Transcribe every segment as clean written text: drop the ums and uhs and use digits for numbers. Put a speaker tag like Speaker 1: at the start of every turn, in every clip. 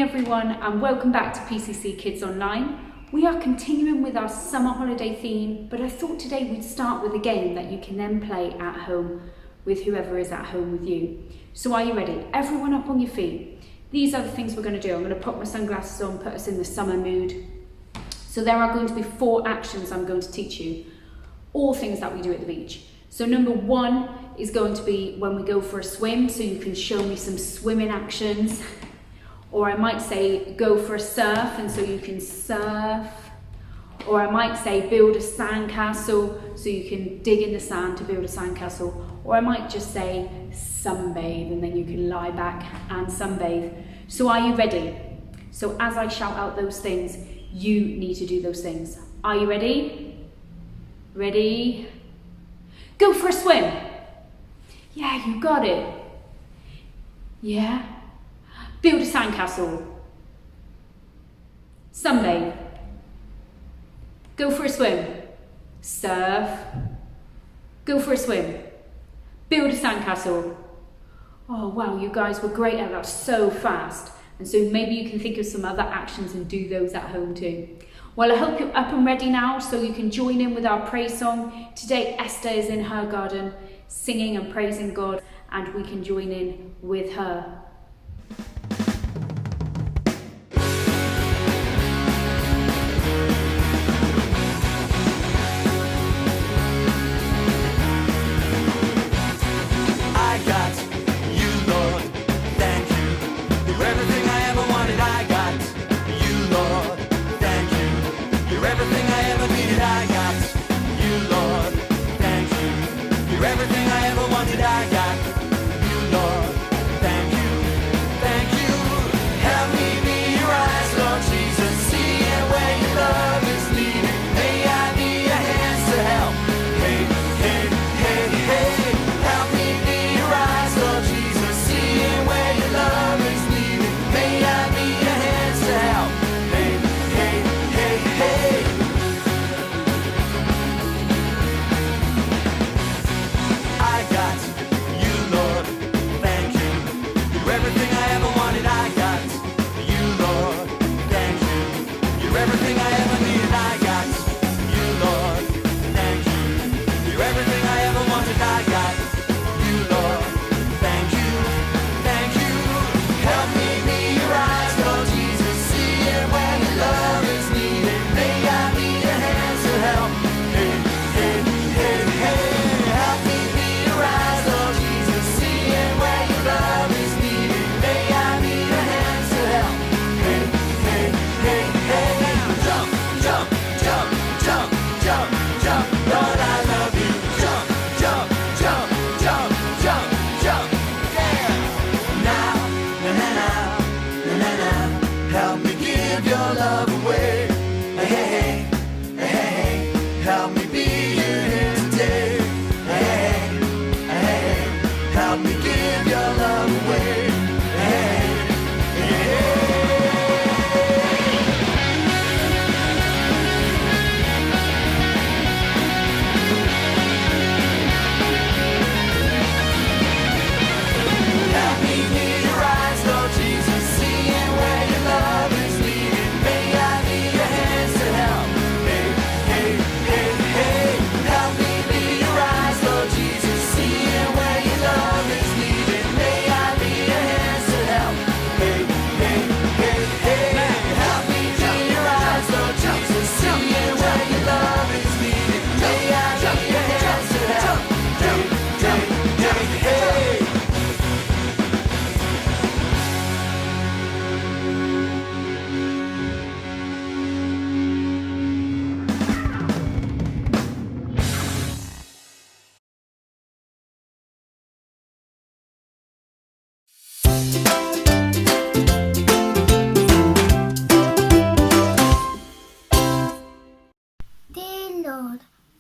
Speaker 1: everyone, and welcome back to PCC Kids Online. We are continuing with our summer holiday theme, but I thought today we'd start with a game that you can then play at home with whoever is at home with you. So are you ready? Everyone up on your feet. These are the things we're going to do. I'm going to put my sunglasses on, put us in the summer mood. So there are going to be 4 actions I'm going to teach you, all things that we do at the beach. So number 1 is going to be when we go for a swim, so you can show me some swimming actions. Or I might say go for a surf, and so you can surf. Or I might say build a sandcastle, so you can dig in the sand to build a sandcastle. Or I might just say sunbathe, and then you can lie back and sunbathe. So are you ready? So as I shout out those things, you need to do those things. Are you ready? Ready? Go for a swim. Yeah, you got it. Yeah. Build a sandcastle. Sunbathe. Go for a swim. Surf. Go for a swim. Build a sandcastle. Oh wow, you guys were great at that, so fast. And so maybe you can think of some other actions and do those at home too. Well, I hope you're up and ready now so you can join in with our praise song. Today Esther is in her garden singing and praising God, and we can join in with her.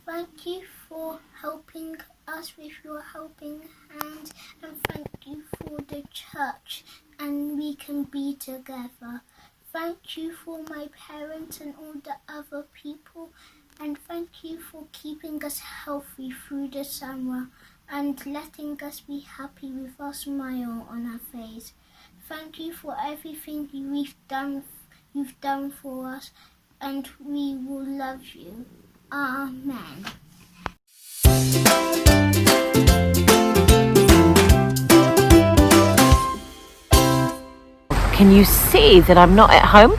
Speaker 2: Thank you for helping us with your helping hand, and thank you for the church, and we can be together. Thank you for my parents and all the other people, and thank you for keeping us healthy through the summer and letting us be happy with a smile on our face. Thank you for everything you've done for us, and we will love you. Amen.
Speaker 3: Can you see that I'm not at home?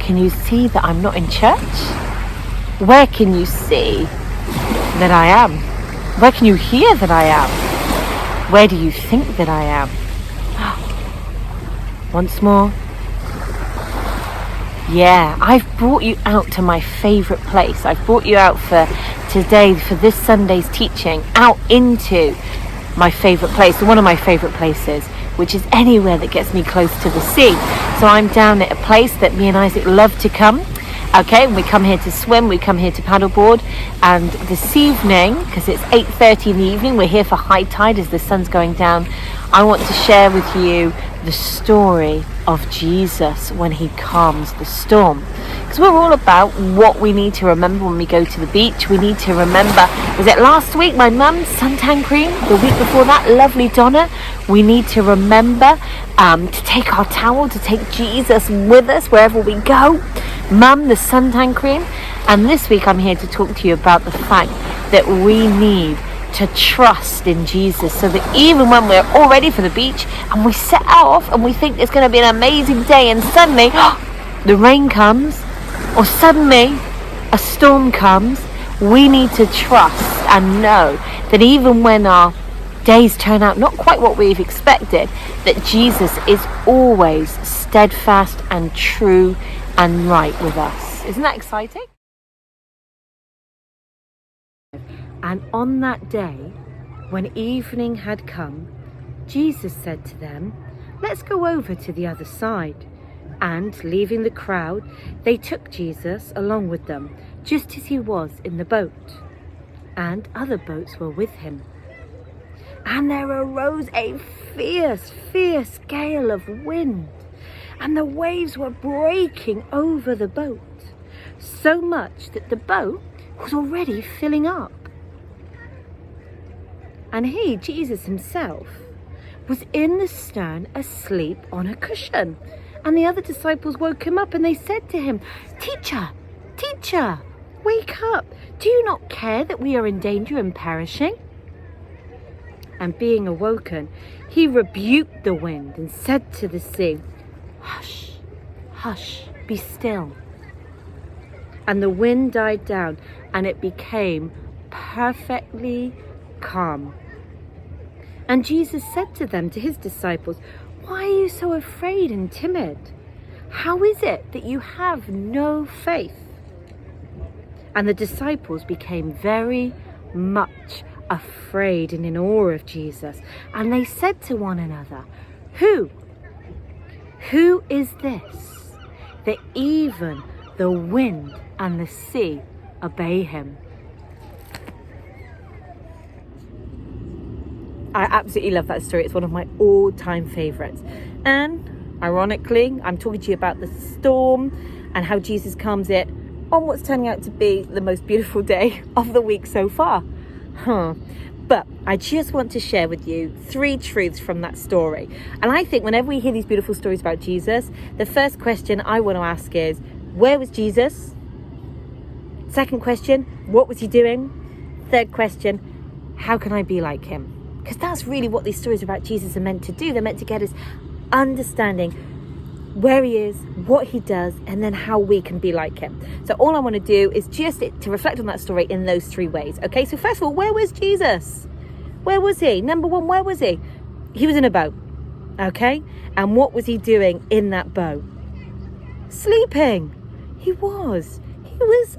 Speaker 3: Can you see that I'm not in church? Where can you see that I am? Where can you hear that I am? Where do you think that I am? Once more. Yeah, I've brought you out to my favourite place. I've brought you out for today, for this Sunday's teaching, out into my favourite place, one of my favourite places, which is anywhere that gets me close to the sea. So I'm down at a place that me and Isaac love to come. Okay, we come here to swim, we come here to paddleboard, and this evening, because it's 8:30 in the evening, we're here for high tide as the sun's going down. I want to share with you the story of Jesus when he calms the storm. Because we're all about what we need to remember when we go to the beach. We need to remember, was it last week, my mum's suntan cream? The week before that, lovely Donna. We need to remember to take our towel, to take Jesus with us wherever we go. Mum, the suntan cream. And this week I'm here to talk to you about the fact that we need to trust in Jesus, so that even when we're all ready for the beach and we set off and we think it's going to be an amazing day, and suddenly the rain comes, or suddenly a storm comes, we need to trust and know that even when our days turn out not quite what we've expected, that Jesus is always steadfast and true and right with us. Isn't that exciting? And on that day, when evening had come, Jesus said to them, "Let's go over to the other side." And, leaving the crowd, they took Jesus along with them, just as he was in the boat. And other boats were with him. And there arose a fierce, fierce gale of wind, and the waves were breaking over the boat, so much that the boat was already filling up. And he, Jesus himself, was in the stern asleep on a cushion. And the other disciples woke him up, and they said to him, Teacher, Teacher, wake up. Do you not care that we are in danger and perishing?" And being awoken, he rebuked the wind and said to the sea, "Hush, hush, be still." And the wind died down, and it became perfectly calm. And Jesus said to them, to his disciples, "Why are you so afraid and timid? How is it that you have no faith?" And the disciples became very much afraid and in awe of Jesus. And they said to one another, Who is this, that even the wind and the sea obey him? I absolutely love that story. It's one of my all-time favourites. And ironically, I'm talking to you about the storm and how Jesus calms it on what's turning out to be the most beautiful day of the week so far. But I just want to share with you 3 truths from that story. And I think whenever we hear these beautiful stories about Jesus, the first question I want to ask is, where was Jesus? Second question, what was he doing? Third question, how can I be like him? Because that's really what these stories about Jesus are meant to do. They're meant to get us understanding where he is, what he does, and then how we can be like him. So all I want to do is just to reflect on that story in those 3 ways. Okay, so first of all, where was Jesus? Where was he? Number 1, where was he? He was in a boat. Okay, and what was he doing in that boat? Sleeping. He was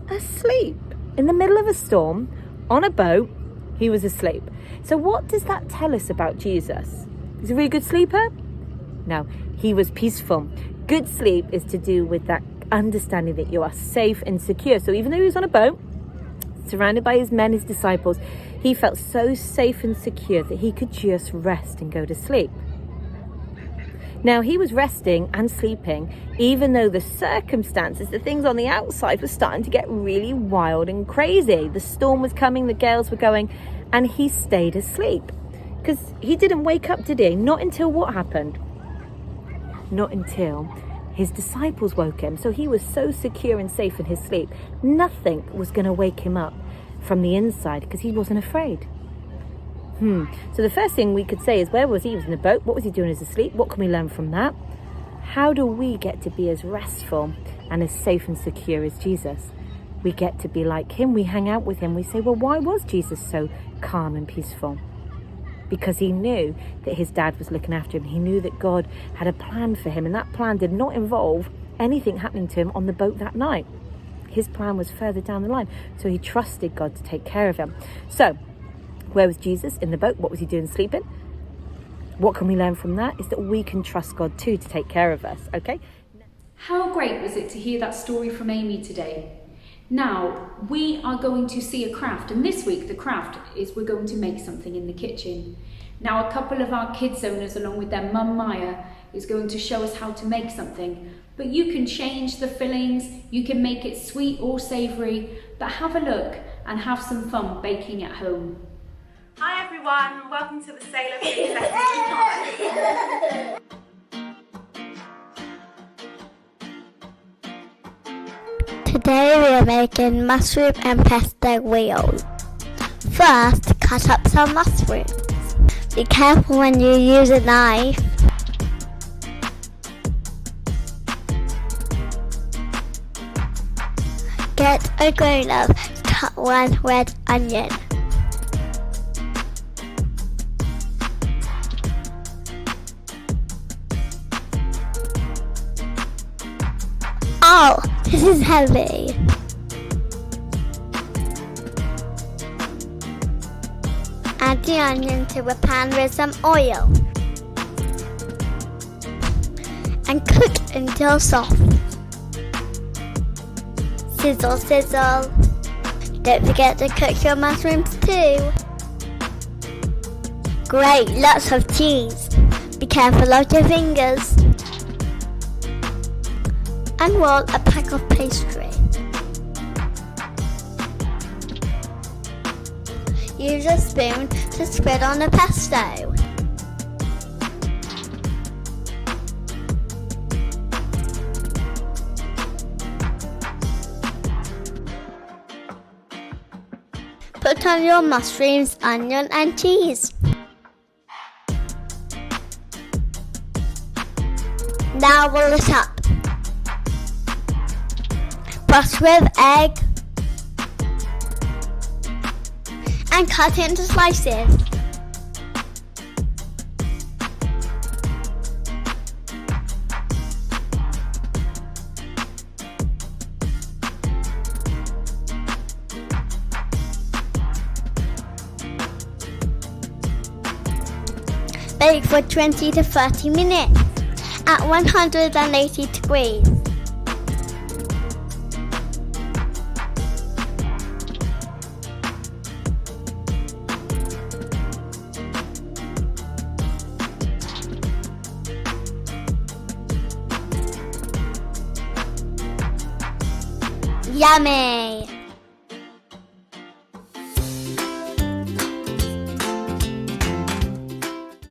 Speaker 3: asleep. In the middle of a storm, on a boat, he was asleep. So what does that tell us about Jesus? Is he a really good sleeper? No, he was peaceful. Good sleep is to do with that understanding that you are safe and secure. So even though he was on a boat, surrounded by his men, his disciples, he felt so safe and secure that he could just rest and go to sleep. Now, he was resting and sleeping, even though the circumstances, the things on the outside were starting to get really wild and crazy. The storm was coming, the gales were going, and he stayed asleep. Because he didn't wake up, did he? Not until what happened? not until his disciples woke him. So he was so secure and safe in his sleep. Nothing was going to wake him up from the inside because he wasn't afraid. So the first thing we could say is, where was he? He was in the boat. What was he doing as asleep? What can we learn from that? How do we get to be as restful and as safe and secure as Jesus? We get to be like him. We hang out with him. We say, well, why was Jesus so calm and peaceful? Because he knew that his dad was looking after him. He knew that God had a plan for him, and that plan did not involve anything happening to him on the boat that night. His plan was further down the line, so he trusted God to take care of him. So, where was Jesus? In the boat. What was he doing? Sleeping. What can we learn from that? Is that we can trust God too to take care of us, okay?
Speaker 1: How great was it to hear that story from Amy today? Now, we are going to see a craft, and this week the craft is we're going to make something in the kitchen. Now, a couple of our kids owners, along with their mum Maya, is going to show us how to make something. But you can change the fillings, you can make it sweet or savoury, but have a look and have some fun baking at home.
Speaker 4: Hi everyone, welcome to the Sailor Food Lesson.
Speaker 2: Today we are making mushroom and pesto wheels. First, cut up some mushrooms. Be careful when you use a knife. Get a grown-up to cut one red onion. Oh, this is heavy. Add the onion to a pan with some oil and cook until soft. Sizzle, sizzle. Don't forget to cook your mushrooms too. Great, lots of cheese. Be careful of your fingers. And roll a pack of pastry. Use a spoon to spread on the pesto. Put on your mushrooms, onion and cheese. Now roll it up. Brush with egg and cut into slices. Bake for 20 to 30 minutes at 180 degrees. Yummy!